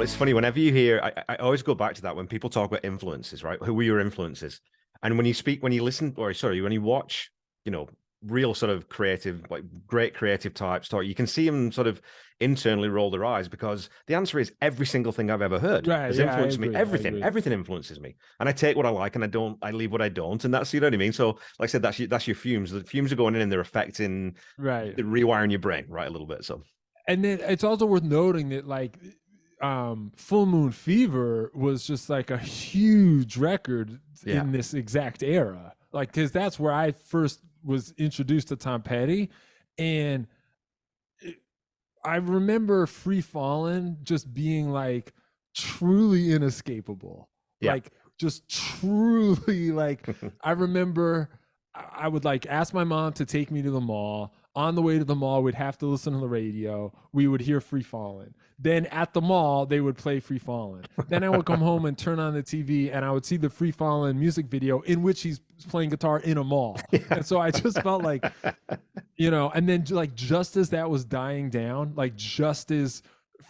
Well, it's funny whenever you hear, I always go back to that when people talk about influences, right? Who were your influences? And when you listen, or sorry, when you watch, you know, real sort of creative, like great creative types talk, you can see them sort of internally roll their eyes because the answer is every single thing I've ever heard Right. has Yeah, I influenced me. agree. I Everything, agree. everything influences me. And I take what I like and I leave what I don't. And that's, you know what I mean? So, like I said, that's your fumes. The fumes are going in and they're affecting, Right. they're rewiring your brain, right? A little bit. So, And then it's also worth noting that like Full Moon Fever was just like a huge record yeah. in this exact era. Like, cause that's where I first was introduced to Tom Petty. And I remember Free Fallin' just being like truly inescapable. Yeah. Like just truly like I remember I would like ask my mom to take me to the mall. On the way to the mall, we'd have to listen to the radio. We would hear Free Fallin'. Then at the mall, they would play Free Fallin'. Then I would come home and turn on the TV and I would see the Free Fallin' music video in which he's playing guitar in a mall. Yeah. And so I just felt like, and then like just as that was dying down, like just as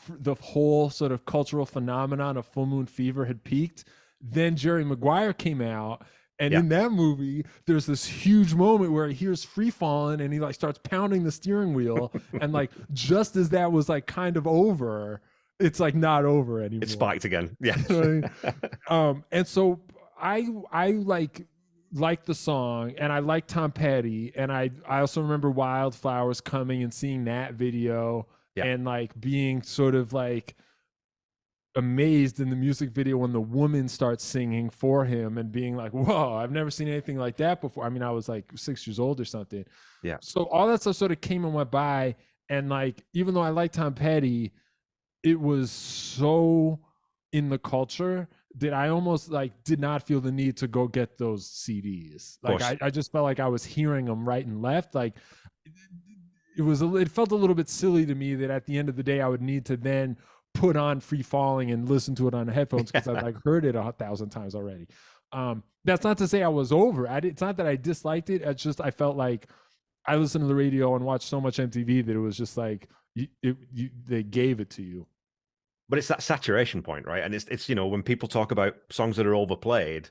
the whole sort of cultural phenomenon of Full Moon Fever had peaked, then Jerry Maguire came out. And Yeah. in that movie, there's this huge moment where he hears Free Fallin' and he like starts pounding the steering wheel. And like just as that was like kind of over, it's like not over anymore. It spiked again. Yeah. You know what I mean? And so I like the song and I like Tom Petty, and I also remember Wildflowers coming and seeing that video. Yeah. And like being sort of like amazed in the music video when the woman starts singing for him and being like, whoa, I've never seen anything like that before. I mean, I was like 6 years old or something. Yeah. So all that stuff sort of came and went by. And like, even though I like Tom Petty, it was so in the culture that I almost like did not feel the need to go get those CDs. Like I just felt like I was hearing them right and left. Like it felt a little bit silly to me that at the end of the day I would need to then put on Free Falling and listen to it on headphones because I've like heard it 1,000 times already. That's not to say I was over it. It's not that I disliked it. It's just I felt like I listened to the radio and watched so much MTV that it was just like they gave it to you. But it's that saturation point, right? And it's when people talk about songs that are overplayed,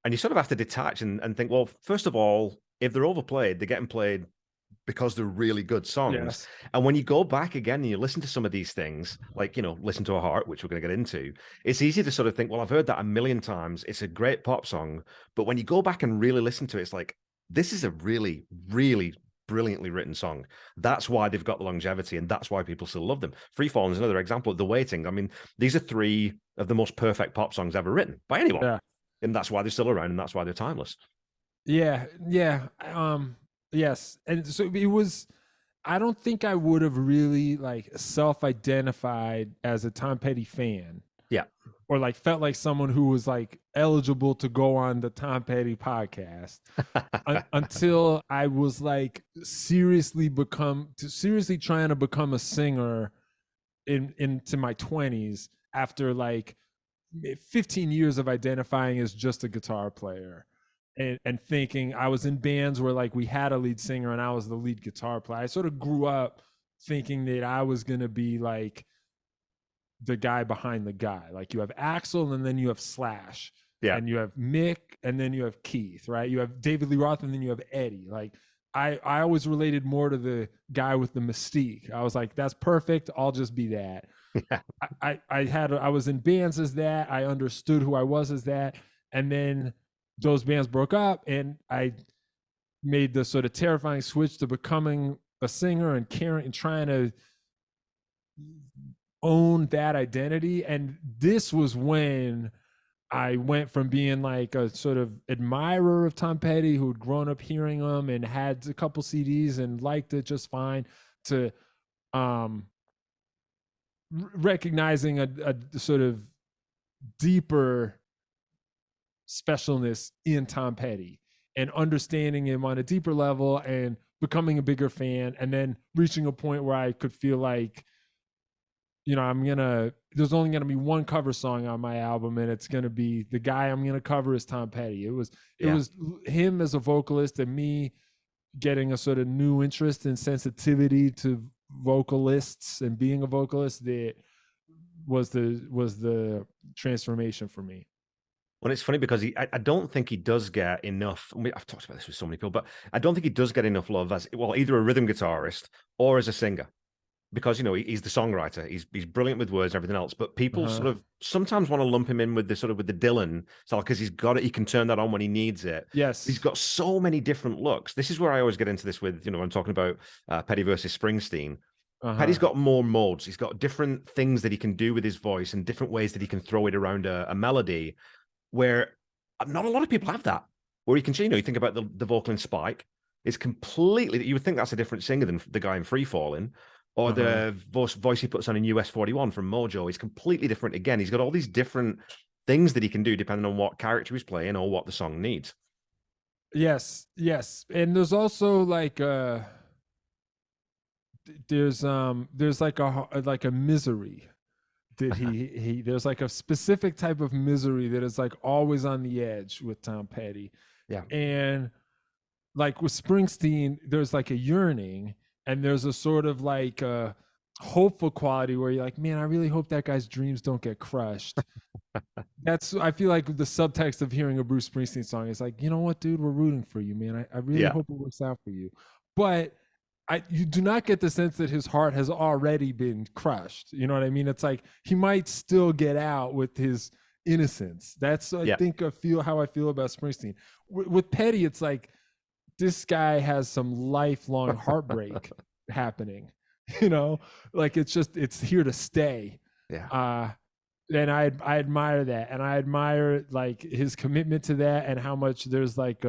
and you sort of have to detach and think, well, first of all, if they're overplayed, they're getting played because they're really good songs. Yes. And when you go back again and you listen to some of these things, like, Listen to a Heart, which we're going to get into, it's easy to sort of think, well, I've heard that a million times. It's a great pop song. But when you go back and really listen to it, it's like, this is a really, really brilliantly written song. That's why they've got the longevity, and that's why people still love them. Free Falling is another example of The Waiting. I mean, these are three of the most perfect pop songs ever written by anyone. Yeah. And that's why they're still around, and that's why they're timeless. Yeah. Yes. And so it was, I don't think I would have really like self-identified as a Tom Petty fan. Yeah. Or like felt like someone who was like eligible to go on the Tom Petty podcast until I was like seriously trying to become a singer into my 20s after like 15 years of identifying as just a guitar player. And thinking I was in bands where like we had a lead singer and I was the lead guitar player. I sort of grew up thinking that I was going to be like the guy behind the guy. Like you have Axl and then you have Slash. Yeah. And you have Mick and then you have Keith, right? You have David Lee Roth and then you have Eddie. Like I always related more to the guy with the mystique. I was like, that's perfect. I'll just be that. Yeah. I was in bands as that. I understood who I was as that. And then those bands broke up and I made the sort of terrifying switch to becoming a singer and caring and trying to own that identity. And this was when I went from being like a sort of admirer of Tom Petty who'd grown up hearing him and had a couple CDs and liked it just fine to recognizing a sort of deeper specialness in Tom Petty and understanding him on a deeper level and becoming a bigger fan, and then reaching a point where I could feel like, there's only going to be one cover song on my album and it's going to be the guy I'm going to cover is Tom Petty. It was him as a vocalist and me getting a sort of new interest and sensitivity to vocalists and being a vocalist that was the transformation for me. Well, it's funny because I don't think he does get enough. I've talked about this with so many people, but I don't think he does get enough love as well, either a rhythm guitarist or as a singer. Because he's the songwriter, he's brilliant with words and everything else. But people Uh-huh. sort of sometimes want to lump him in with the sort of with the Dylan style because he's got it. He can turn that on when he needs it. He's Yes. got so many different looks. This is where I always get into this with when I'm talking about Petty versus Springsteen. Petty's Uh-huh. got more modes. He's got different things that he can do with his voice and different ways that he can throw it around a melody. Where not a lot of people have that. Where you can see, you think about the vocal in Spike, it's completely. You would think that's a different singer than the guy in Free Falling, or Uh-huh. the voice he puts on in US 41 from Mojo is completely different. Again, he's got all these different things that he can do depending on what character he's playing or what the song needs. Yes, yes. And there's also like there's like a misery that he there's like a specific type of misery that is like always on the edge with Tom Petty. Yeah, And like with Springsteen, there's like a yearning and there's a sort of like a hopeful quality where you're like, man, I really hope that guy's dreams don't get crushed. That's I feel like the subtext of hearing a Bruce Springsteen song is like, you know what, dude, we're rooting for you, man. I really yeah, hope it works out for you. But you do not get the sense that his heart has already been crushed. You know what I mean? It's like he might still get out with his innocence. That's I yeah, think I feel how I feel about Springsteen. With Petty, it's like this guy has some lifelong heartbreak happening. You know, like it's here to stay. yeah, Uh, and I admire that, and I admire like his commitment to that, and how much there's like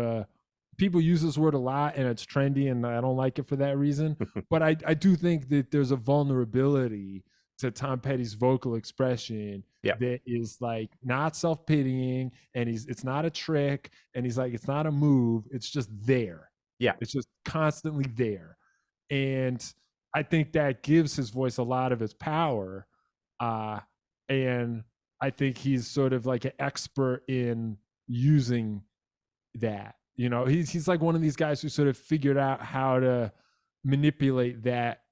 people use this word a lot, and it's trendy, and I don't like it for that reason. But I do think that there's a vulnerability to Tom Petty's vocal expression yeah, that is like not self pitying, and it's not a trick, and he's like it's not a move, it's just there, yeah. it's just constantly there, and I think that gives his voice a lot of its power. Uh, and I think he's sort of like an expert in using that. You know, he's like one of these guys who sort of figured out how to manipulate that.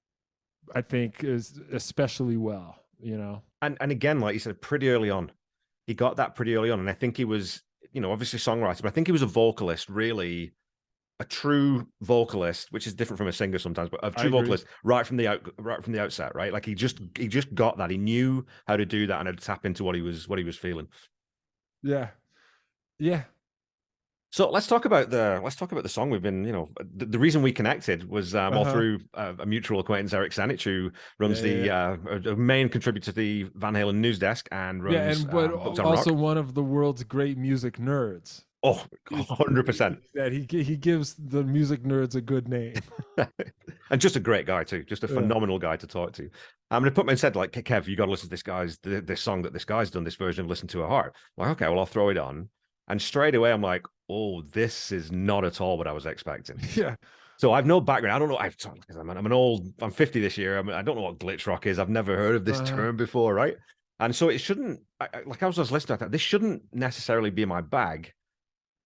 I think is especially well. You know. And again, like you said, pretty early on, he got that pretty early on, and I think he was, obviously songwriter, but I think he was a vocalist, really a true vocalist, which is different from a singer sometimes, but a I true agree. vocalist right from the outset, right? Like he just got that. He knew how to do that and how to tap into what he was feeling. Yeah. Yeah. So let's talk about the song. We've been, the reason we connected was Uh all huh. through a mutual acquaintance, Eric Sanich, who runs Yeah. Yeah. the Yeah. a main contributor to the Van Halen news desk and Yeah, runs and but Books on also Rock. one of the world's great music nerds. Oh, Is 100%. that he gives the music nerds a good name. And just a great guy too, just a Yeah. phenomenal guy to talk to. I'm going to put my head like, Kev, you got to listen to this song that this guy's done, this version of Listen to a Heart. I'm like, okay, well, I'll throw it on. And straight away, I'm like, oh, this is not at all what I was expecting. Yeah. So I've no background. I don't know. I'm 50 this year. I don't know what glitch rock is. I've never heard of this Uh-huh. term before, right? And so it shouldn't, like I was just listening to that, this shouldn't necessarily be my bag.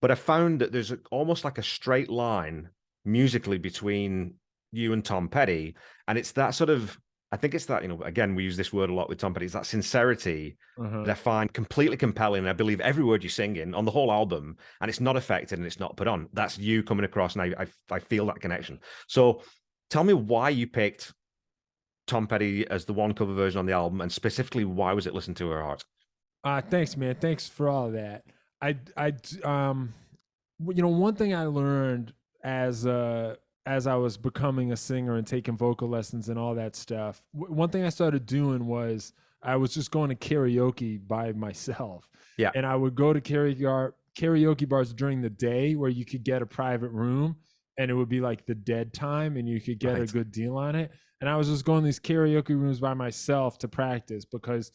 But I found that there's almost like a straight line musically between you and Tom Petty. And it's that sort of, I think it's that, again, we use this word a lot with Tom Petty, it's that sincerity that Uh-huh. I find completely compelling. And I believe every word you sing in on the whole album, and it's not affected and it's not put on. That's you coming across, and I feel that connection. So tell me why you picked Tom Petty as the one cover version on the album, and specifically why was it Listen to Her Heart? Thanks, man. Thanks for all of that. One thing I learned as as I was becoming a singer and taking vocal lessons and all that stuff, one thing I started doing was I was just going to karaoke by myself, Yeah, and I would go to karaoke bars during the day where you could get a private room, and it would be like the dead time, and you could get a right. good deal on it. And I was just going to these karaoke rooms by myself to practice because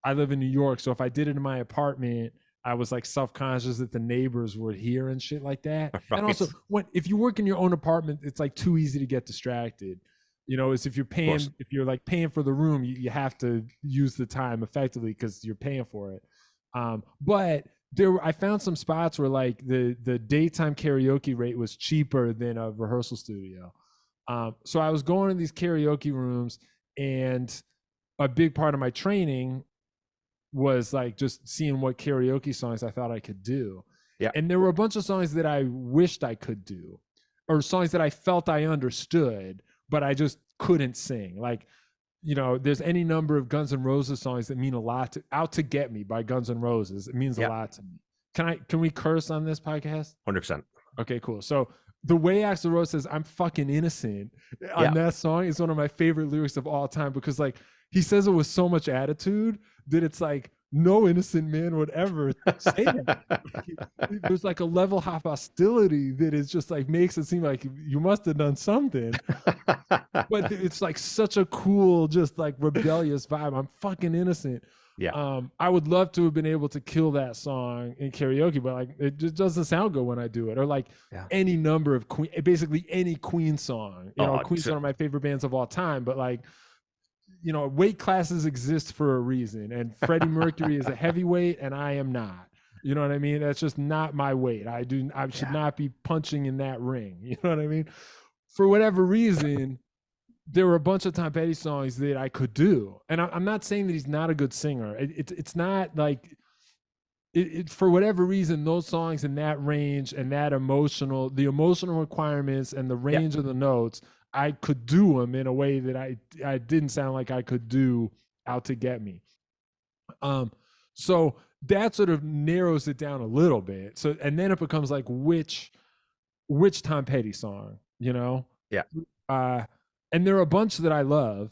I live in New York. So if I did it in my apartment, I was like self-conscious that the neighbors would hear and shit like that. And Right. also, when if you work in your own apartment, it's like too easy to get distracted. You know, is Of course. if you're like paying for the room, you have to use the time effectively because you're paying for it. But I found some spots where like the daytime karaoke rate was cheaper than a rehearsal studio. So I was going to these karaoke rooms, and a big part of my training was like just seeing what karaoke songs I thought I could do. Yeah. And there were a bunch of songs that I wished I could do, or songs that I felt I understood, but I just couldn't sing. Like, you know, there's any number of Guns N' Roses songs that mean a lot to Out to Get Me by Guns N' Roses. It means a Yeah. lot to me. Can we curse on this podcast? 100%. Okay, cool. So the way Axl Rose says "I'm fucking innocent" on Yeah. that song is one of my favorite lyrics of all time, because like he says it with so much attitude that it's like no innocent man would ever say that. There's like a level of hostility that is just like makes it seem like you must have done something. But it's like such a cool, just like rebellious vibe. I'm fucking innocent. Yeah. I would love to have been able to kill that song in karaoke, but like it just doesn't sound good when I do it. Or like any number of Queen, basically any Queen song. You know, Queen's one of my favorite bands of all time, but like, you know, weight classes exist for a reason, and Freddie Mercury is a heavyweight and I am not. You know what I mean? That's just not my weight. I should not be punching in that ring. You know what I mean? For whatever reason, there were a bunch of Tom Petty songs that I could do. And I'm not saying that he's not a good singer. It's not like for whatever reason, those songs in that range and that the emotional requirements and the range of the notes, I could do them in a way that I didn't sound like I could do Out to Get Me. So that sort of narrows it down a little bit. So, and then it becomes like, which Tom Petty song, you know? Yeah. And there are a bunch that I love,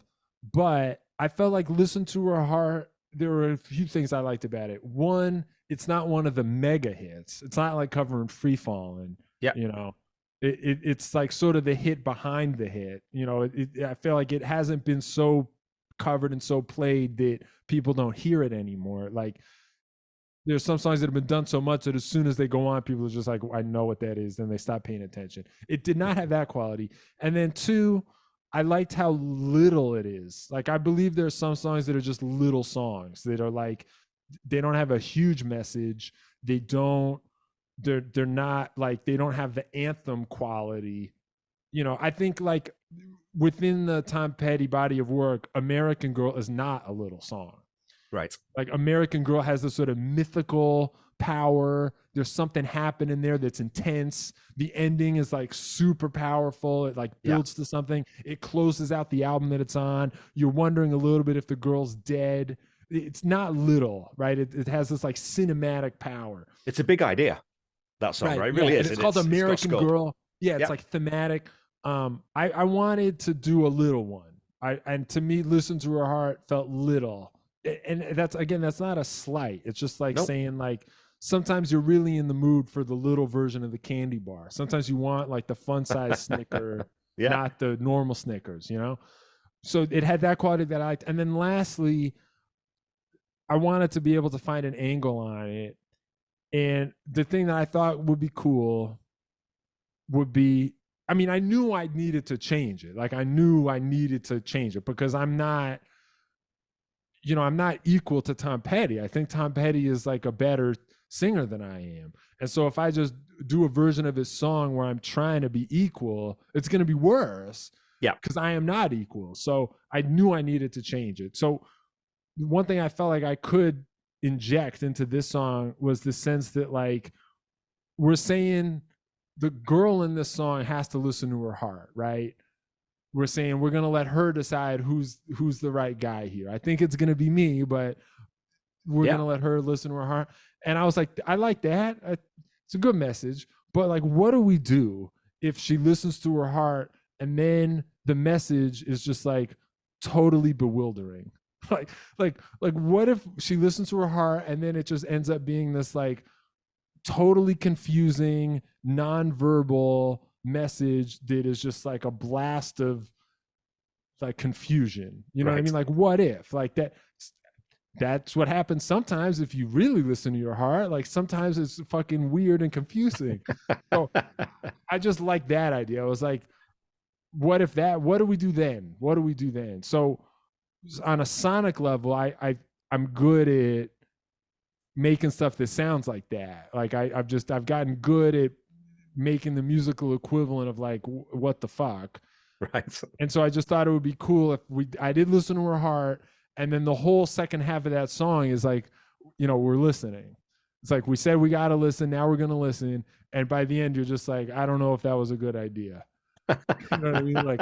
but I felt like Listen to Her Heart, there were a few things I liked about it. One, it's not one of the mega hits. It's not like covering Free Fallin'. Yeah. You know, it's like sort of the hit behind the hit. You know, I feel like it hasn't been so covered and so played that people don't hear it anymore. Like, there's some songs that have been done so much that as soon as they go on, people are just like, I know what that is. Then they stop paying attention. It did not have that quality. And then two, I liked how little it is. Like, I believe there's some songs that are just little songs that are like, they don't have a huge message. They're not like, they don't have the anthem quality. You know, I think like within the Tom Petty body of work, American Girl is not a little song. Right. Like, American Girl has this sort of mythical power. There's something happening there that's intense. The ending is like super powerful. It like builds to something. It closes out the album that it's on. You're wondering a little bit if the girl's dead. It's not little, right? It has this like cinematic power. It's a big idea, that song, right? It really is. And it's called American Girl. Yeah, it's like thematic. I wanted to do a little one. And to me, Listen to Her Heart felt little. And that's not a slight. It's just like saying like, sometimes you're really in the mood for the little version of the candy bar. Sometimes you want like the fun size Snicker, not the normal Snickers, you know? So it had that quality that I liked. And then lastly, I wanted to be able to find an angle on it. And the thing that I thought would be cool would be, I mean, I knew I needed to change it. Like, I knew I needed to change it because I'm not equal to Tom Petty. I think Tom Petty is like a better singer than I am. And so if I just do a version of his song where I'm trying to be equal, it's going to be worse. Yeah. Because I am not equal. So I knew I needed to change it. So one thing I felt like I could inject into this song was the sense that like, we're saying the girl in this song has to listen to her heart, right? We're saying we're going to let her decide who's the right guy here. I think it's going to be me, but we're going to let her listen to her heart. And I was like, I like that. It's a good message. But like, what do we do if she listens to her heart and then the message is just like totally bewildering? Like what if she listens to her heart and then it just ends up being this like totally confusing, nonverbal message that is just like a blast of like confusion. You know what I mean? Like, what if? Like that's what happens sometimes if you really listen to your heart. Like, sometimes it's fucking weird and confusing. So I just like that idea. I was like, what do we do then? So on a sonic level, I'm good at making stuff that sounds like that. Like, I've gotten good at making the musical equivalent of like, what the fuck. Right. And so I just thought it would be cool if I did listen to her heart, And then the whole second half of that song is like, we're listening. It's like, we said we got to listen. Now we're going to listen. And by the end, you're just like, I don't know if that was a good idea. You know what I mean? Like,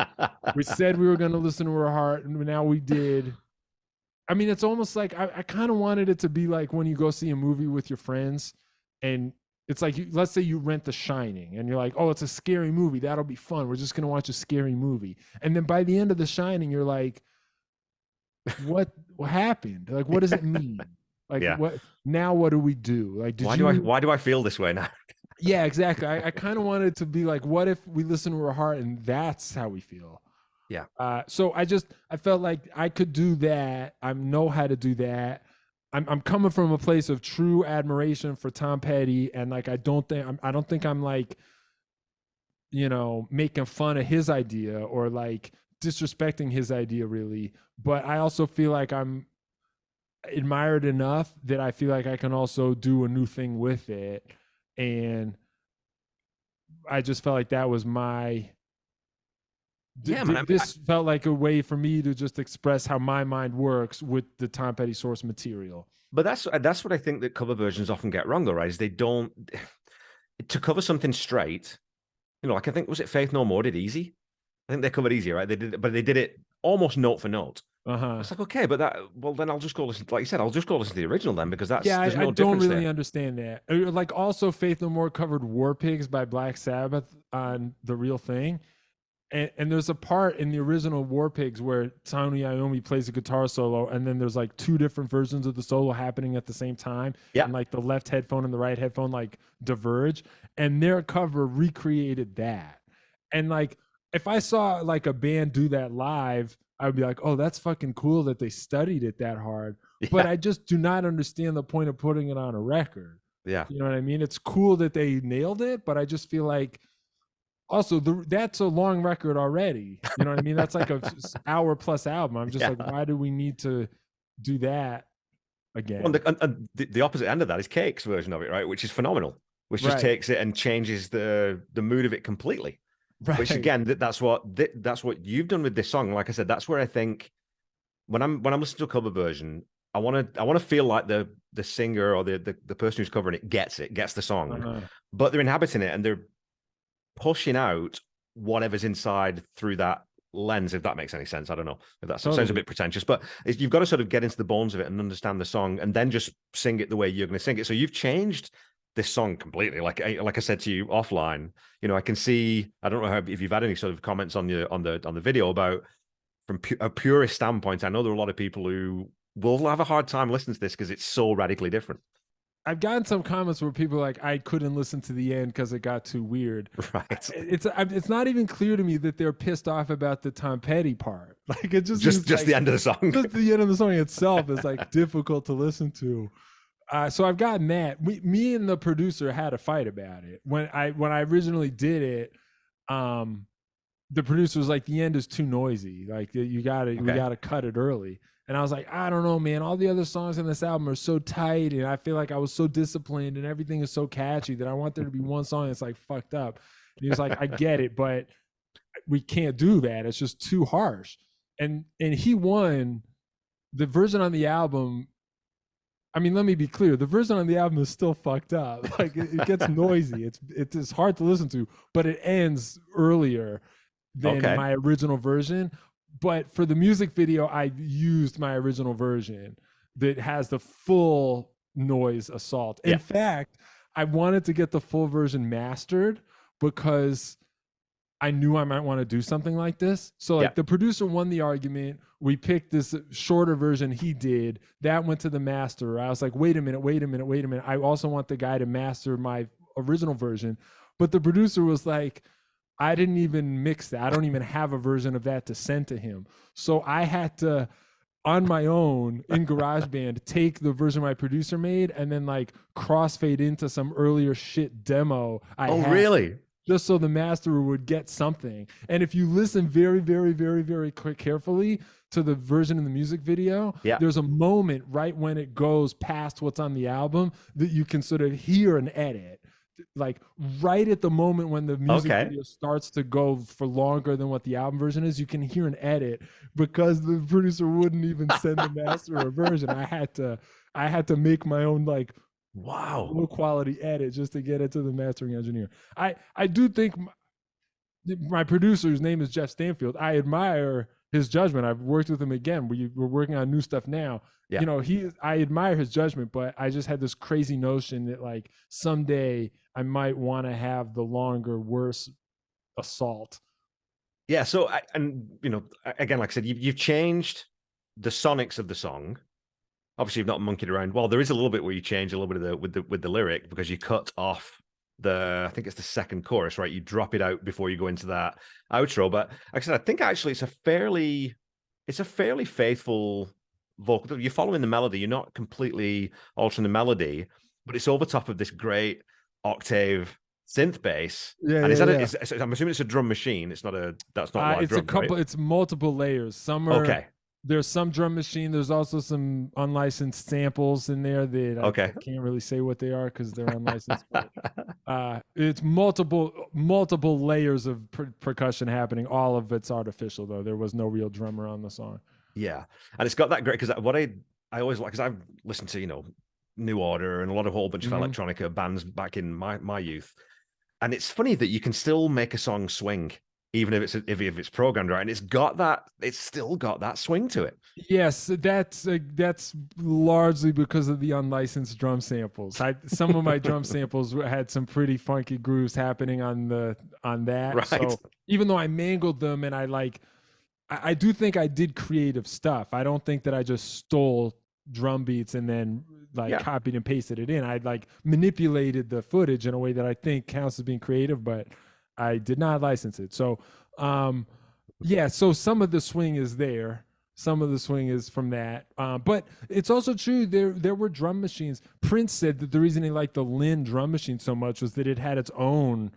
we said we were going to listen to our heart, and now we did. I mean, it's almost like I kind of wanted it to be like when you go see a movie with your friends, and it's like, let's say you rent The Shining, and you're like, oh, it's a scary movie. That'll be fun. We're just going to watch a scary movie. And then by the end of The Shining, you're like, what happened? Like, what does it mean? Like, what do we do? Like, why do I feel this way now? Yeah, exactly. I kind of wanted to be like, what if we listen to our heart and that's how we feel? Yeah. So I felt like I could do that. I know how to do that. I'm coming from a place of true admiration for Tom Petty, and like I don't think I'm like, making fun of his idea or like disrespecting his idea really. But I also feel like I'm admired enough that I feel like I can also do a new thing with it. And I just felt like that was my this felt like a way for me to just express how my mind works with the Tom Petty source material. But that's what I think that cover versions often get wrong, though, right? Is they don't, to cover something straight, like I think, was it Faith No More did Easy? I think they covered Easy, right? They did it almost note for note. It's like, okay, but then I'll just go listen, like you said, I'll just go listen to the original then, because there's no I don't really there. understand that. Like, also Faith No More covered War Pigs by Black Sabbath on The Real Thing. And there's a part in the original War Pigs where Tony Iommi plays a guitar solo, and then there's like two different versions of the solo happening at the same time. Yeah. And like the left headphone and the right headphone like diverge. And their cover recreated that. And like, if I saw like a band do that live, I would be like, oh, that's fucking cool that they studied it that hard. Yeah. But I just do not understand the point of putting it on a record. Yeah. You know what I mean? It's cool that they nailed it, but I just feel like also that's a long record already. You know what I mean? That's like a hour plus album. I'm just like, why do we need to do that again? Well, the opposite end of that is Cake's version of it, right? Which is phenomenal, which just takes it and changes the mood of it completely. Right. Which again, that's what you've done with this song. Like I said, that's where I think when I'm listening to a cover version, I want to feel like the singer or the person who's covering it gets the song, but they're inhabiting it and they're pushing out whatever's inside through that lens, if that makes any sense. I don't know if that sounds a bit pretentious, but you've got to sort of get into the bones of it and understand the song and then just sing it the way you're going to sing it. So you've changed this song completely. Like I said to you offline, I can see, I don't know if you've had any sort of comments on the video about from a purist standpoint. I know there are a lot of people who will have a hard time listening to this because it's so radically different. I've gotten some comments where people are like, I couldn't listen to the end because it got too weird. Right. It's not even clear to me that they're pissed off about the Tom Petty part. Like it just like, the end of the song. Just the end of the song itself is like difficult to listen to. So I've gotten that. Me and the producer had a fight about it when I originally did it. The producer was like, the end is too noisy. Like we gotta cut it early. And I was like, I don't know, man. All the other songs in this album are so tight, and I feel like I was so disciplined, and everything is so catchy that I want there to be one song that's like fucked up. And he was like, I get it, but we can't do that. It's just too harsh. And he won. The version on the album, I mean, let me be clear. The version on the album is still fucked up. Like it gets noisy. It's hard to listen to, but it ends earlier than my original version. But for the music video, I used my original version that has the full noise assault. In fact, I wanted to get the full version mastered because I knew I might want to do something like this. So like the producer won the argument. We picked this shorter version he did. That went to the master. I was like, wait a minute. I also want the guy to master my original version. But the producer was like, I didn't even mix that. I don't even have a version of that to send to him. So I had to, on my own in GarageBand, take the version my producer made and then like crossfade into some earlier shit demo I had. Really? Just so the master would get something. And if you listen very, very, very, very carefully to the version in the music video, there's a moment right when it goes past what's on the album that you can sort of hear an edit like right at the moment when the music Okay. video starts to go for longer than what the album version is, you can hear an edit because the producer wouldn't even send the master a version. I had to make my own like Wow. low quality edit just to get it to the mastering engineer. I do think my producer's name is Jeff Stanfield. I admire his judgment. I've worked with him again. We're working on new stuff now. Yeah. I admire his judgment, but I just had this crazy notion that like someday I might want to have the longer, worse assault. Yeah. So, again, like I said, you've changed the sonics of the song. Obviously, you've not monkeyed around. Well, there is a little bit where you change a little bit of with the lyric because you cut off I think it's the second chorus, right? You drop it out before you go into that outro. But like I said, I think actually it's a fairly faithful vocal. You're following the melody. You're not completely altering the melody, but it's over top of this great octave synth bass. Yeah, And is yeah, that yeah. I'm assuming it's a drum machine. That's not live It's a drums, right? couple. It's multiple layers. Okay. There's some drum machine. There's also some unlicensed samples in there that I Okay. can't really say what they are because they're unlicensed. But it's multiple layers of percussion happening. All of it's artificial though. There was no real drummer on the song. Yeah, and it's got that great because what I always like because I've listened to New Order and a whole bunch of Mhm. electronica bands back in my youth, and it's funny that you can still make a song swing even if it's programmed right, and it's still got that swing to it. Yes, that's largely because of the unlicensed drum samples. Some of my drum samples had some pretty funky grooves happening on that. Right? So even though I mangled them and I do think I did creative stuff. I don't think that I just stole drum beats and then like Yeah. copied and pasted it in. I like manipulated the footage in a way that I think counts as being creative, but I did not license it. So, yeah, so some of the swing is there. Some of the swing is from that, but it's also true. There were drum machines. Prince said that the reason he liked the Lynn drum machine so much was that it had its own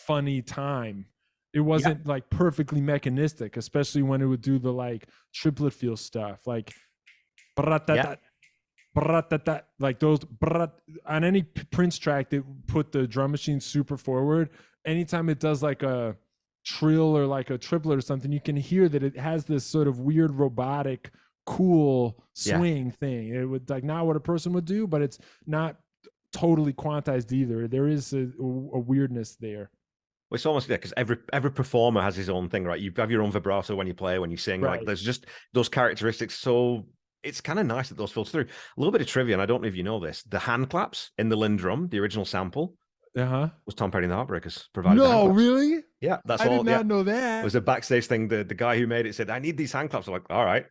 funny time. It Yeah. wasn't like perfectly mechanistic, especially when it would do the like triplet feel stuff, like Yeah. like those on any Prince track that put the drum machine super forward. Anytime it does like a trill or like a triplet or something, you can hear that it has this sort of weird robotic, cool Yeah. swing thing. It would like not what a person would do, but it's not totally quantized either. There is a weirdness there. Well, it's almost because every performer has his own thing, right? You have your own vibrato when you play, when you sing. Like Right. there's just those characteristics. So it's kind of nice that those filter through. A little bit of trivia, and I don't know if you know this: the hand claps in the Lynn drum, the original sample, Uh-huh. was Tom Petty and the Heartbreakers provided the hand No, claps. really? Yeah, that's I did all. Yeah, not know it that. was a backstage thing. The guy who made it said, "I need these hand claps." I'm like, all right.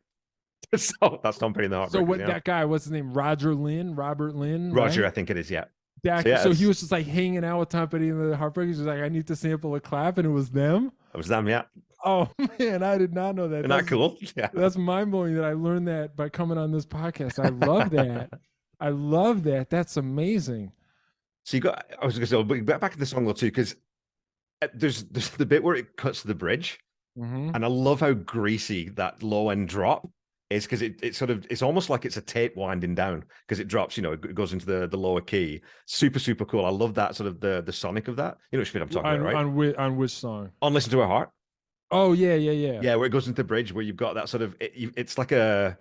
So that's Tom Petty and the So Heartbreakers. what Yeah, that guy, what's his name? Robert Lynn, Roger, I right? think it is. Yeah. So That yeah, so he was just like hanging out with Tom Petty and the Heartbreakers. He was like, I need to sample a clap, and it was them. it was them. Yeah, Oh man, I did not know that. isn't that cool? Yeah. That's mind blowing that I learned that by coming on this podcast. I love that. I love that. That's amazing. So you got. I was going to say, but back to the song though too, because there's the bit where it cuts to the bridge. Mm-hmm. And I love how greasy that low end drop is because it's almost like it's a tape winding down because it drops, it goes into the lower key. Super, super cool. I love that sort of the sonic of that. You know which bit I'm talking about, right? On which song? On Listen to Her Heart. Oh yeah, yeah, yeah. Yeah, where it goes into the bridge where you've got that sort of it's like a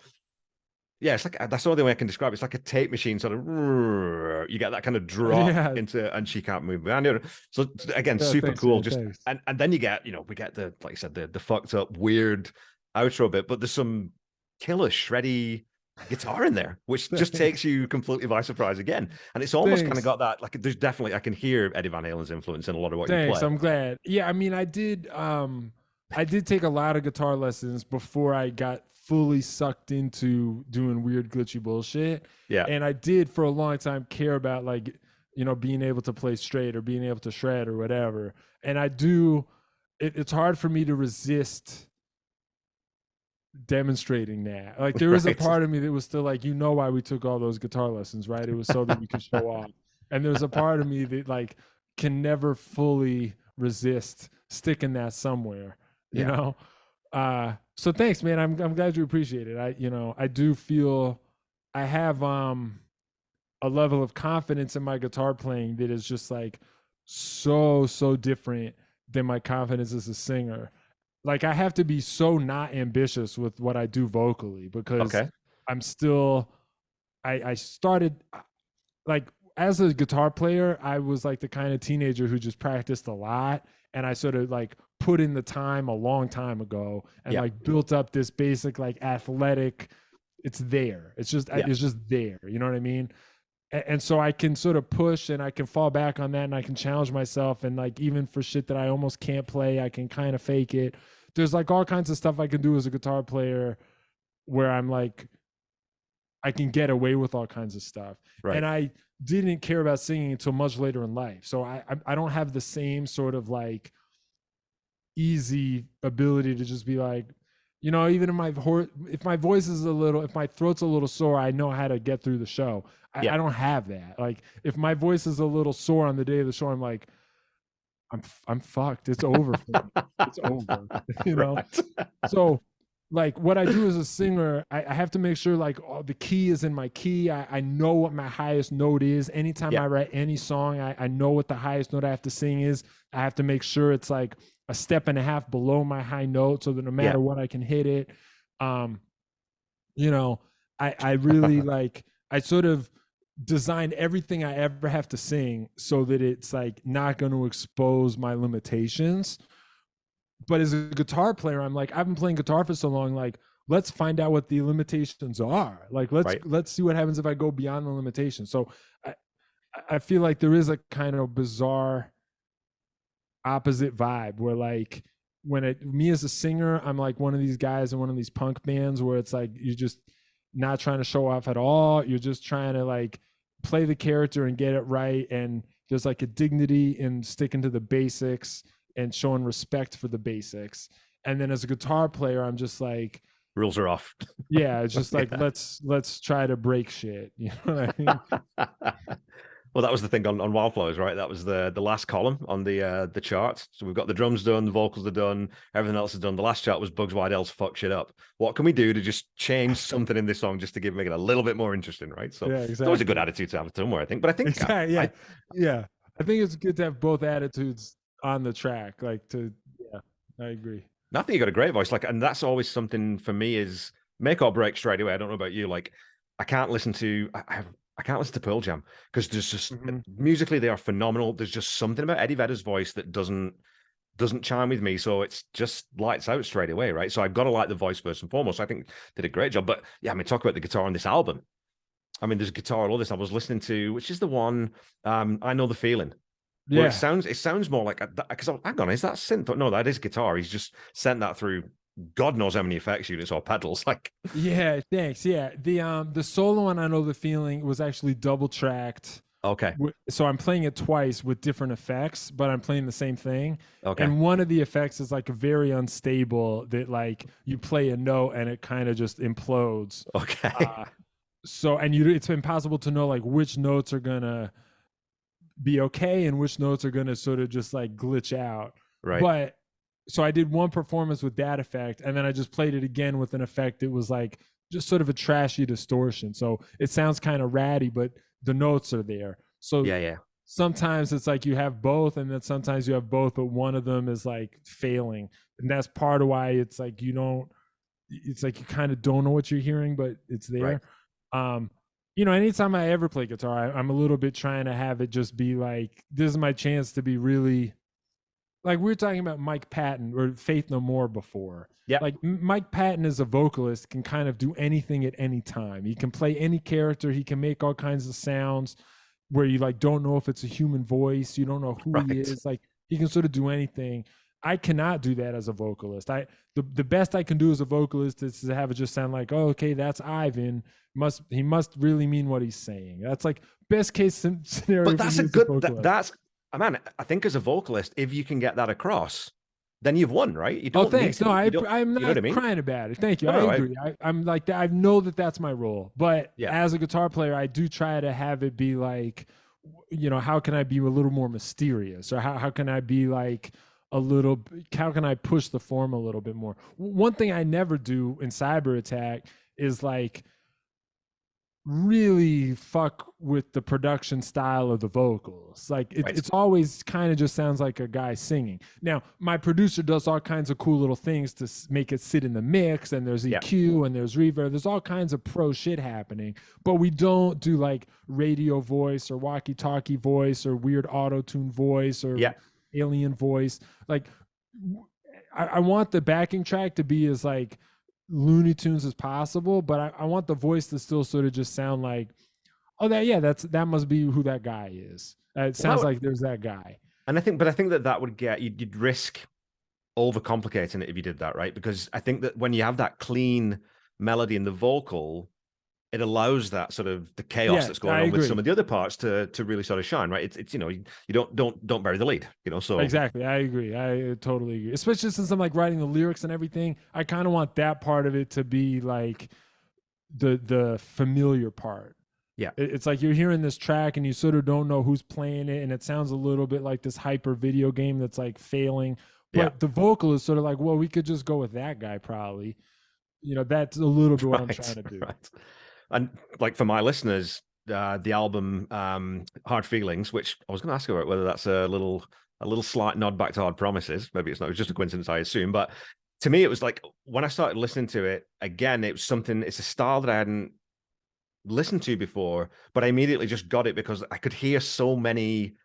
it's like that's the only way I can describe it. It's like a tape machine sort of you get that kind of drop Yeah. into and she can't move. So again, Yeah, super thanks, cool. man. Just Thanks. and then you get the like I said the fucked up weird outro bit, but there's some killer shreddy guitar in there, which just takes you completely by surprise again. And it's almost kind of Thanks. got that like there's definitely I can hear Eddie Van Halen's influence in a lot of what you Thanks. play. I'm glad. Yeah, I mean, I did take a lot of guitar lessons before I got fully sucked into doing weird glitchy bullshit. Yeah, And I did for a long time care about like, being able to play straight or being able to shred or whatever. And it's hard for me to resist demonstrating that. Like there was a right. part of me that was still like, why we took all those guitar lessons, right? It was so that we could show off. And there's a part of me that like can never fully resist sticking that somewhere, you Yeah. know? So thanks, man. I'm glad you appreciate it. I do feel I have a level of confidence in my guitar playing that is just like so different than my confidence as a singer. Like I have to be so not ambitious with what I do vocally because Okay. I'm still I started like as a guitar player, I was like the kind of teenager who just practiced a lot, and I sort of like put in the time a long time ago and Yeah. like built up this basic like athletic, it's there. Yeah. It's just there. You know what I mean? And so I can sort of push and I can fall back on that and I can challenge myself, and like even for shit that I almost can't play, I can kind of fake it. There's like all kinds of stuff I can do as a guitar player where I'm like I can get away with all kinds of stuff. Right. And I didn't care about singing until much later in life. So I don't have the same sort of like easy ability to just be like, you know, even if my voice is a little, if my throat's a little sore, I know how to get through the show. Yeah. I don't have that. Like if my voice is a little sore on the day of the show, I'm like, I'm fucked. It's over for me. It's over. You know? Right. So like what I do as a singer, I have to make sure like the key is in my key. I know what my highest note is. Anytime Yeah. I write any song, I know what the highest note I have to sing is. I have to make sure it's like a step and a half below my high note so that no Yeah. matter what I can hit it. Um, you know, I really like I sort of design everything I ever have to sing so that it's like not going to expose my limitations. But as a guitar player, I'm like, I've been playing guitar for so long, like let's find out what the limitations are. Like Right. let's see what happens if I go beyond the limitations. So I I feel like there is a kind of bizarre opposite vibe where like me as a singer, I'm like one of these guys in one of these punk bands where it's like you're just not trying to show off at all. You're just trying to like play the character and get it right. And there's like a dignity in sticking to the basics and showing respect for the basics. And then as a guitar player, I'm just like, Rules are off. yeah, it's just like Yeah. let's try to break shit. You know what I mean? Well, that was the thing on Wildflowers, right? That was the last column on the chart. So we've got the drums done, the vocals are done, everything else is done. The last chart was Bugs Wide-El's "Fuck Shit Up." What can we do to just change something in this song just to make it a little bit more interesting, right? So Yeah, it's always a good exactly. attitude to have somewhere, I think. But I think Exactly. Yeah. I Yeah. I think it's good to have both attitudes on the track. Like to yeah, I agree. I think you got a great voice, like, and that's always something for me is make or break straight away. I don't know about you, like, I can't listen to I can't listen to Pearl Jam because there's just Mhm. musically they are phenomenal. There's just something about Eddie Vedder's voice that doesn't chime with me, so it's just lights out straight away, right? So I've got to like the voice first and foremost. I think did a great job, but yeah, I mean, talk about the guitar on this album. I mean, there's guitar all this. I was listening to, which is the one, I Know the Feeling, where Yeah. it sounds more like because hang on, is that synth? No, that is guitar. He's just sent that through God knows how many effects units or pedals. Like, Yeah, thanks. Yeah. The solo on I Know the Feeling was actually double tracked. okay, So I'm playing it twice with different effects, but I'm playing the same thing. okay, And one of the effects is like very unstable that like you play a note and it kind of just implodes. okay, Uh, so and it's impossible to know like which notes are gonna be okay and which notes are gonna sort of just like glitch out. right, But so I did one performance with that effect, and then I just played it again with an effect that was like just sort of a trashy distortion. So it sounds kind of ratty, but the notes are there. So yeah, yeah, sometimes it's like you have both, and then sometimes you have both, but one of them is like failing. And that's part of why it's like you don't it's like you kind of don't know what you're hearing, but it's right, there. Um, you know, anytime I ever play guitar, I'm a little bit trying to have it just be like, this is my chance to be really like we were talking about Mike Patton or Faith No More before. yeah, Like Mike Patton as a vocalist can kind of do anything at any time. He can play any character. He can make all kinds of sounds where you like don't know if it's a human voice. You don't know who he right. is. Like he can sort of do anything. I cannot do that as a vocalist. The best I can do as a vocalist is to have it just sound like, oh, okay, that's Ivan. He must really mean what he's saying. That's like best case scenario But for that's me a as a good vocalist. that's man. I think as a vocalist, if you can get that across, then you've won, right? You Oh, don't need thanks. to No, be. You don't. I'm You know what I not mean? crying about it. Thank you. No, I no, agree. I'm like that. I know that that's my role, but yeah, as a guitar player, I do try to have it be like, you know, how can I be a little more mysterious, or how can I be like a little? How can I push the form a little bit more? One thing I never do in Cyberattack is like really fuck with the production style of the vocals. Like Right. it's always kind of just sounds like a guy singing. Now, my producer does all kinds of cool little things to make it sit in the mix, and there's Yeah. EQ and there's reverb. There's all kinds of pro shit happening, but we don't do like radio voice or walkie-talkie voice or weird auto-tune voice or Yeah. alien voice. Like I want the backing track to be as like Looney Tunes as possible, but I want the voice to still sort of just sound like, oh, that must be who that guy is. It sounds Well, like there's that guy. and I think that would get you'd risk overcomplicating it if you did that, right? Because I think that when you have that clean melody in the vocal, it allows that sort of the chaos Yeah, that's going I on with some agree. of the other parts to really sort of shine, right? It's you don't bury the lead, so Exactly. I agree. I totally agree. Especially since I'm like writing the lyrics and everything. I kind of want that part of it to be like the familiar part. yeah. It's like you're hearing this track and you sort of don't know who's playing it, and it sounds a little bit like this hyper video game that's like failing. Yeah. But the vocal is sort of like, well, we could just go with that guy probably. That's a little bit what I'm Right. trying to do. Right. And like for my listeners, the album Hard Feelings, which I was going to ask about whether that's a little slight nod back to Hard Promises. Maybe it's not. It was just a coincidence, I assume. But to me, it was like when I started listening to it again, it was something. It's a style that I hadn't listened to before, but I immediately just got it because I could hear so many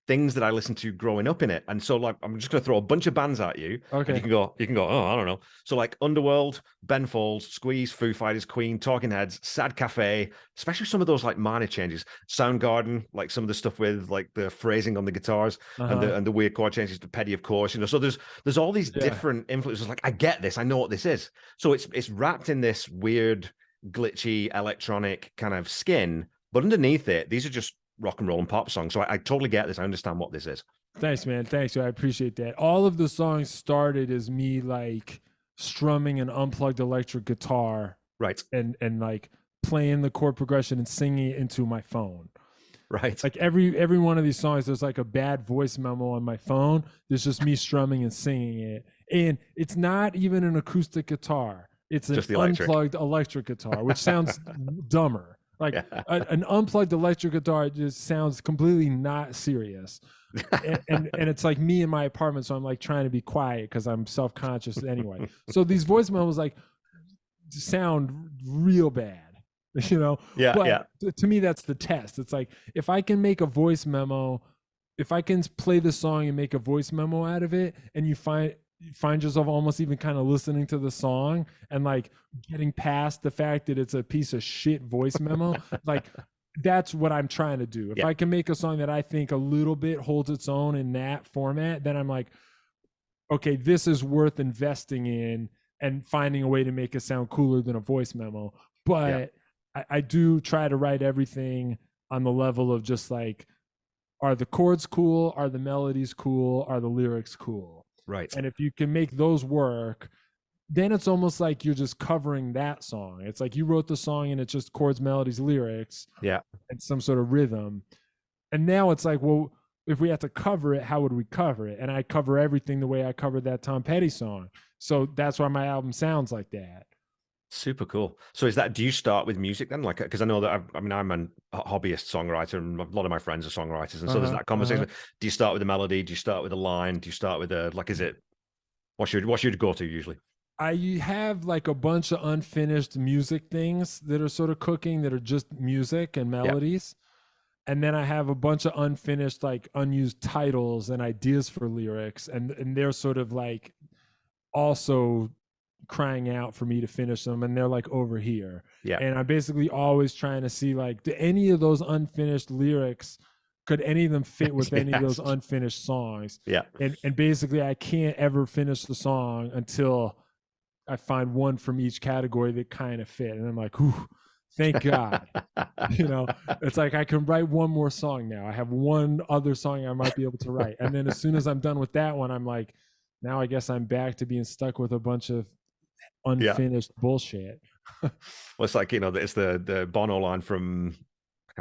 things that I listened to growing up in it. And so like I'm just gonna throw a bunch of bands at you and Okay. you can go, oh, I don't know. So like Underworld, Ben Folds, Squeeze, Foo Fighters, Queen, Talking Heads, Sad Cafe, especially some of those like minor changes. Soundgarden, like some of the stuff with like the phrasing on the guitars Uh-huh. and the weird chord changes to Petty, of course. So there's all these Yeah. different influences. Like I get this, I know what this is. So it's wrapped in this weird, glitchy, electronic kind of skin, but underneath it, these are just rock and roll and pop songs. So I totally get this. I understand what this is. Thanks, man. Thanks. I appreciate that. All of the songs started as me like strumming an unplugged electric guitar Right. and like playing the chord progression and singing it into my phone. Right. Like every one of these songs, there's like a bad voice memo on my phone. There's just me strumming and singing it. And it's not even an acoustic guitar. It's an Just the electric. unplugged electric guitar, which sounds dumber. Like Yeah. an unplugged electric guitar just sounds completely not serious. And it's like me in my apartment, so I'm like trying to be quiet because I'm self-conscious anyway. So these voice memos like sound real bad, you know. Yeah. But Yeah. to me, that's the test. It's like if I can make a voice memo, if I can play the song and make a voice memo out of it, and you find yourself almost even kind of listening to the song and like getting past the fact that it's a piece of shit voice memo, like that's what I'm trying to do. If Yeah. I can make a song that I think a little bit holds its own in that format, then I'm like, okay, this is worth investing in and finding a way to make it sound cooler than a voice memo. Yeah. But I do try to write everything on the level of just like, are the chords cool? Are the melodies cool? Are the lyrics cool? Right. And if you can make those work, then it's almost like you're just covering that song. It's like you wrote the song and it's just chords, melodies, lyrics, Yeah. and some sort of rhythm. And now it's like, well, if we had to cover it, how would we cover it? And I cover everything the way I covered that Tom Petty song. So that's why my album sounds like that. Super cool. So do you start with music then? Like, because I know that I'm a hobbyist songwriter and a lot of my friends are songwriters. And so there's that conversation. Do you start with a melody? Do you start with a line? Do you start with what's your go-to usually? I have like a bunch of unfinished music things that are sort of cooking that are just music and Yeah. melodies. And then I have a bunch of unfinished, like unused titles and ideas for lyrics. And they're sort of like also crying out for me to finish them. And they're like over here. Yeah. And I'm basically always trying to see like, do any of those unfinished lyrics, could any of them fit with any of those Yes. unfinished songs? Yeah. And basically I can't ever finish the song until I find one from each category that kind of fit. And I'm like, ooh, thank God. It's like I can write one more song now. I have one other song I might be able to write. And then as soon as I'm done with that one, I'm like, now I guess I'm back to being stuck with a bunch of Yeah. unfinished bullshit. Well, it's like, it's the Bono line from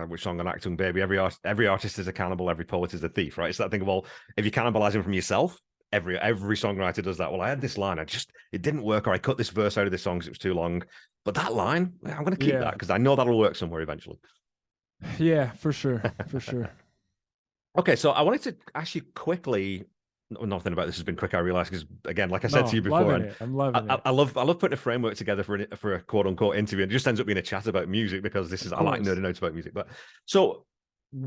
which song on Actung Baby. Every artist is a cannibal, every poet is a thief, right? It's that thing of, well, if you're cannibalizing from yourself, every songwriter does that. Well, I had this line, it didn't work, or I cut this verse out of this song because it was too long. But that line, I'm going to keep that Yeah. because I know that'll work somewhere eventually. Yeah, for sure. For sure. Okay, so I wanted to ask you quickly. Nothing about this has been quick. I realize because again, like I said to No, you before, loving and it. I'm loving it. I love putting a framework together for a quote unquote interview, and it just ends up being a chat about music because this Of is I like course. nerding out about music. But so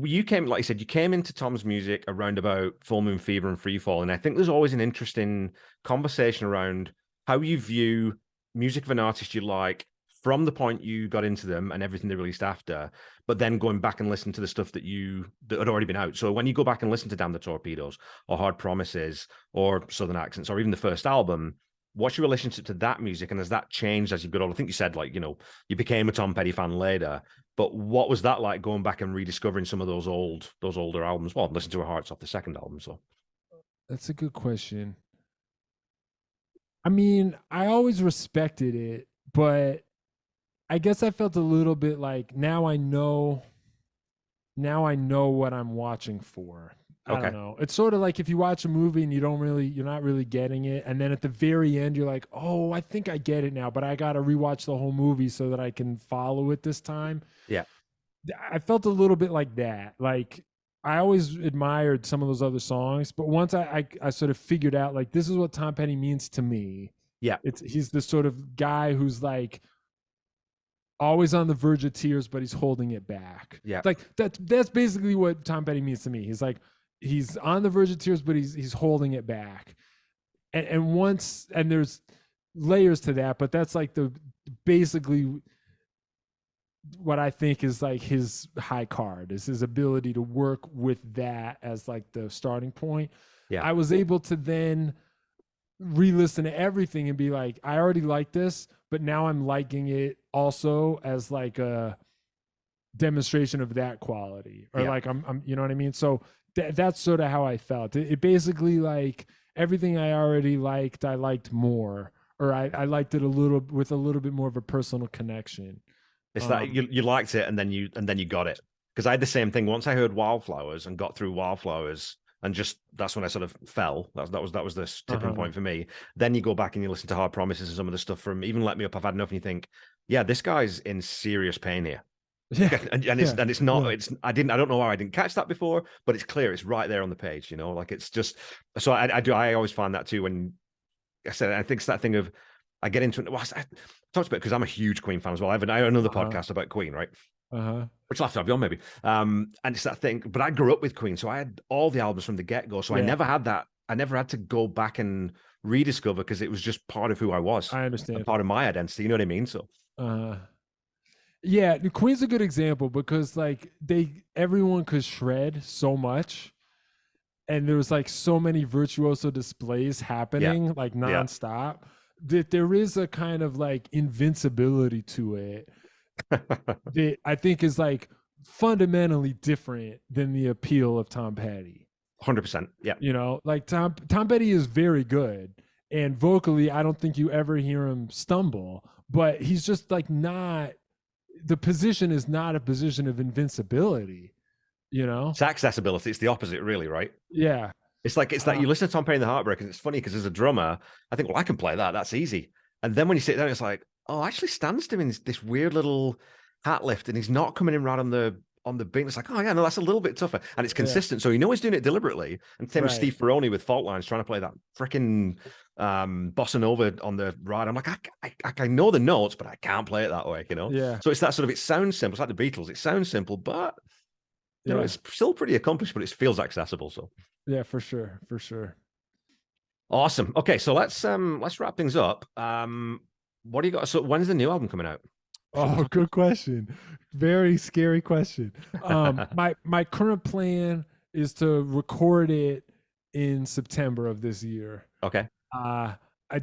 you came, like you said, you came into Tom's music around about Full Moon Fever and Free Fall, and I think there's always an interesting conversation around how you view music of an artist you like from the point you got into them and everything they released after, but then going back and listen to the stuff that had already been out. So when you go back and listen to Damn the Torpedoes or Hard Promises or Southern Accents or even the first album, what's your relationship to that music? And has that changed as you've got older? I think you said, like, you became a Tom Petty fan later, but what was that like going back and rediscovering some of those older albums? Well, listen to Our Hearts off the second album. So That's a good question. I mean, I always respected it, but I guess I felt a little bit like now I know what I'm watching for. I don't okay. know. It's sort of like if you watch a movie and you're not really getting it, and then at the very end you're like, "Oh, I think I get it now," but I got to rewatch the whole movie so that I can follow it this time. Yeah. I felt a little bit like that. Like I always admired some of those other songs, but once I sort of figured out like this is what Tom Petty means to me. Yeah. He's the sort of guy who's like always on the verge of tears, but he's holding it back. Yeah. Like that's basically what Tom Petty means to me. He's like he's on the verge of tears, but he's holding it back. And there's layers to that, but that's like the basically what I think is like his high card is his ability to work with that as like the starting point. Yeah. I was able to then re-listen to everything and be like, I already like this, but now I'm liking it also as like a demonstration of that quality, or Yeah. like I'm you know what I mean? So that's sort of how I felt. It basically like everything I already liked, I liked more, or I liked it a little with a little bit more of a personal connection. It's that you liked it and then you got it. Because I had the same thing. Once I heard Wildflowers and got through Wildflowers, and just that's when I sort of fell. That was the tipping point for me. Then you go back and you listen to Hard Promises and some of the stuff from even Let Me Up, I've Had Enough, and you think, yeah, this guy's in serious pain here. Yeah. It's not Yeah. I don't know why I didn't catch that before, but it's clear, it's right there on the page, like it's just so I always find that too when I said I think it's that thing of I get into it. Well, I talked about because I'm a huge Queen fan as well. I have another podcast about Queen, right? Which I'll have to have you on maybe. And it's that thing. But I grew up with Queen, so I had all the albums from the get go. So I never had that. I never had to go back and rediscover because it was just part of who I was. I And understand. part of my identity. You know what I mean? So Yeah, the Queen's a good example because like everyone could shred so much, and there was like so many virtuoso displays yeah, happening like yeah, nonstop that there is a kind of like invincibility to it that I think is like fundamentally different than the appeal of Tom Petty. 100%. Yeah, Like Tom Petty is very good, and vocally I don't think you ever hear him stumble, but he's just like not the position is not a position of invincibility, it's accessibility. It's the opposite, really, right? Yeah. It's that you listen to Tom Petty and the Heartbreakers. It's funny because as a drummer, I think, well, I can play that. That's easy. And then when you sit down, it's like, oh, actually, Stan's doing this weird little hat lift, and he's not coming in right on the beat. It's like, oh yeah, no, that's a little bit tougher, and it's consistent. So he's doing it deliberately. And same with Right. Steve Ferroni with Fault Lines trying to play that freaking bossa nova on the ride. I'm like, I know the notes, but I can't play it that way. Yeah. So it's that sort of. It sounds simple. It's like the Beatles. It sounds simple, but it's still pretty accomplished, but it feels accessible. So. Yeah, for sure. For sure. Awesome. Okay, so let's wrap things up. What do you got? So when's the new album coming out? Oh, good question. Very scary question. My current plan is to record it in September of this year. Okay. I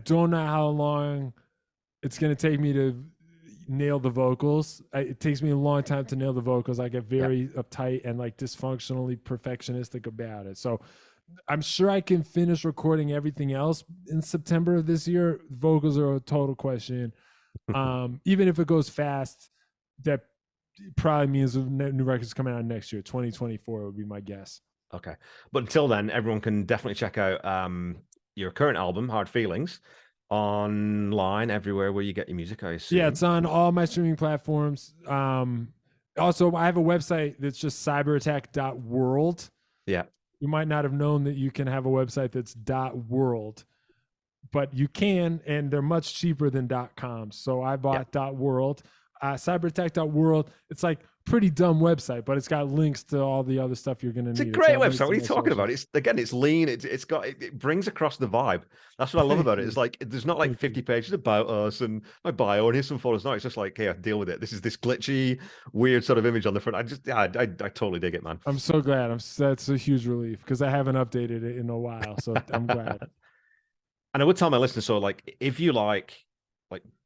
don't know how long it's going to take me to nail the vocals. It takes me a long time to nail the vocals. I get very uptight and like dysfunctionally perfectionistic about it. So I'm sure I can finish recording everything else in September of this year. Vocals are a total question. Even if it goes fast, that probably means the new record's coming out next year. 2024 would be my guess. Okay. But until then, everyone can definitely check out your current album, Hard Feelings, online everywhere where you get your music, I Yeah, assume. it's on all my streaming platforms. Also, I have a website that's just cyberattack.world. Yeah. You might not have known that you can have a website that's .world, but you can, and they're much cheaper than .com. So I Yeah. bought .world. Cyberattack.world. It's like pretty dumb website, but it's got links to all the other stuff you're going to It's a need. It's great got links website. to What are you my talking about? socials. It's again, it's lean. It brings across the vibe. That's what I love Thank about it. you. It's like there's not like Thank you. 50 pages about us and my bio and here's some photos. No, it's just like, hey, deal with it. This is this glitchy, weird sort of image on the front. I totally dig it, man. I'm so glad. That's a huge relief because I haven't updated it in a while. So I'm glad. And I would tell my listeners, so like if you like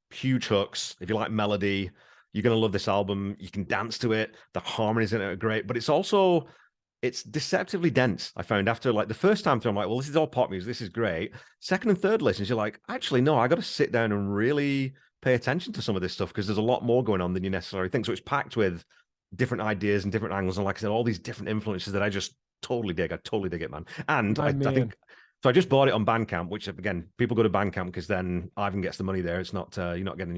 huge hooks, if you like melody, you're gonna love this album. You can dance to it. The harmonies in it are great, but it's deceptively dense. I found after like the first time through, I'm like, well, this is all pop music. This is great. Second and third listens, you're like, actually, no, I got to sit down and really pay attention to some of this stuff because there's a lot more going on than you necessarily think. So it's packed with different ideas and different angles, and like I said, all these different influences that I just totally dig. I totally dig it, man. And My I man. think so. I just bought it on Bandcamp, which again, people go to Bandcamp because then Ivan gets the money there. It's not you're not getting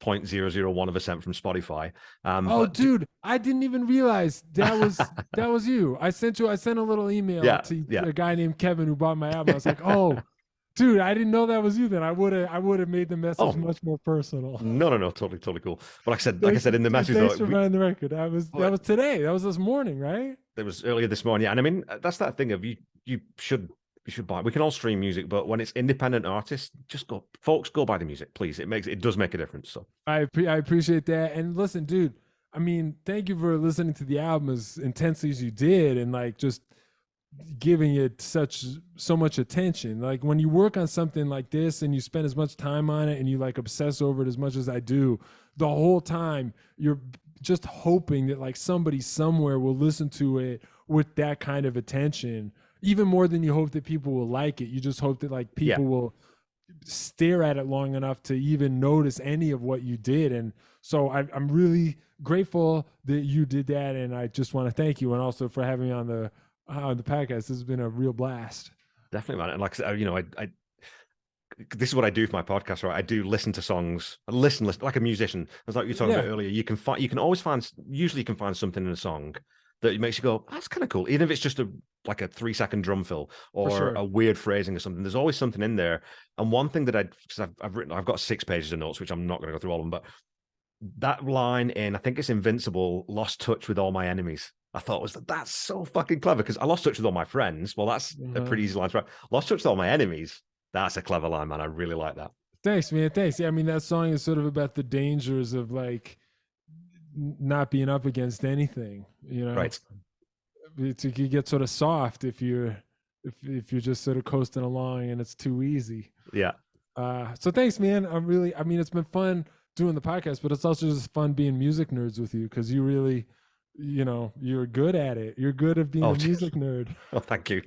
0.001% from Spotify. Oh, But dude, I didn't even realize that was you. I sent a little email yeah, to yeah. a guy named Kevin who bought my album. I was like, oh, dude, I didn't know that was you. Then I would have made the message Oh, much more personal. no, totally, totally cool. But like I said in the Dude, message thanks though, for running the record. That was today. That was this morning, right? it was earlier this morning. Yeah, and I mean that's that thing of you should buy. We can all stream music, but when it's independent artists, just go, folks, go buy the music, please. It does make a difference. So I appreciate that. And listen, dude, I mean, thank you for listening to the album as intensely as you did, and like just giving it so much attention. Like when you work on something like this and you spend as much time on it and you like obsess over it as much as I do, the whole time you're just hoping that like somebody somewhere will listen to it with that kind of attention, even more than you hope that people will like it. You just hope that like yeah, people will stare at it long enough to even notice any of what you did. And so I'm really grateful that you did that, and I just want to thank you, and also for having me on the podcast. This has been a real blast. definitely, man. And like I said, I this is what I do for my podcast, right? I do listen to songs, listen like a musician. As like you were talking about Yeah, earlier, you can always find, usually you can find something in a song that makes you go, that's kind of cool. Even if it's just like a 3 second drum fill for or sure. a weird phrasing or something, there's always something in there. And one thing that because I've got 6 pages of notes, which I'm not going to go through all of them, but that line in, I think it's Invincible, lost touch with all my enemies. I thought that's so fucking clever because I lost touch with all my friends. Well, that's a Uh-huh. pretty easy line to write. Lost touch with all my enemies. That's a clever line, man. I really like that. Thanks, man. Thanks. Yeah, I mean that song is sort of about the dangers of like not being up against anything. You know, Right. you get sort of soft if you're just sort of coasting along and it's too easy. Yeah. So thanks, man. I mean, it's been fun doing the podcast, but it's also just fun being music nerds with you because you really, you're good at it. You're good at being Oh, a music nerd. oh, thank you.